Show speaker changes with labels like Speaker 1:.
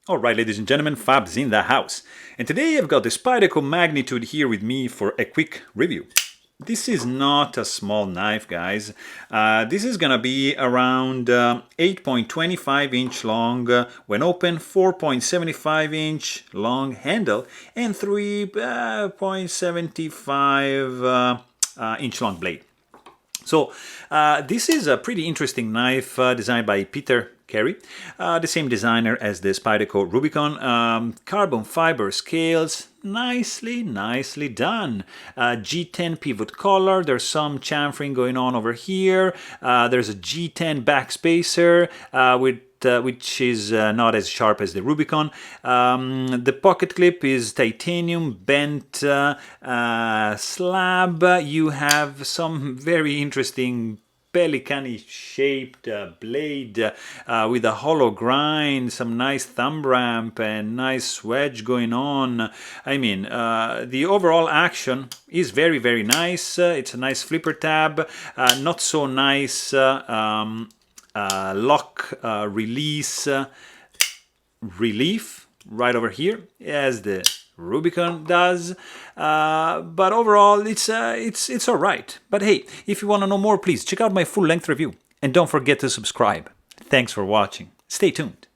Speaker 1: Alright, ladies and gentlemen, Fab's in the house. And today I've got the Spyderco Magnitude here with me for a quick review. This is not a small knife, guys. This is gonna be around 8.25 inch long when open, 4.75 inch long handle, and 3.75 inch long blade. So this is a pretty interesting knife designed by Peter Carey, the same designer as the Spyderco Rubicon. Carbon fiber scales, nicely done. G10 pivot collar, there's some chamfering going on over here. There's a G10 backspacer which is not as sharp as the Rubicon. The pocket clip is titanium bent slab. You have some very interesting pelican-y shaped blade with a hollow grind, some nice thumb ramp and nice wedge going on. I mean, the overall action is very nice. It's a nice flipper tab, not so nice lock release relief right over here as the Rubicon does, but overall it's all right. But hey, if you want to know more, please check out my full-length review and don't forget to subscribe. Thanks for watching. Stay tuned.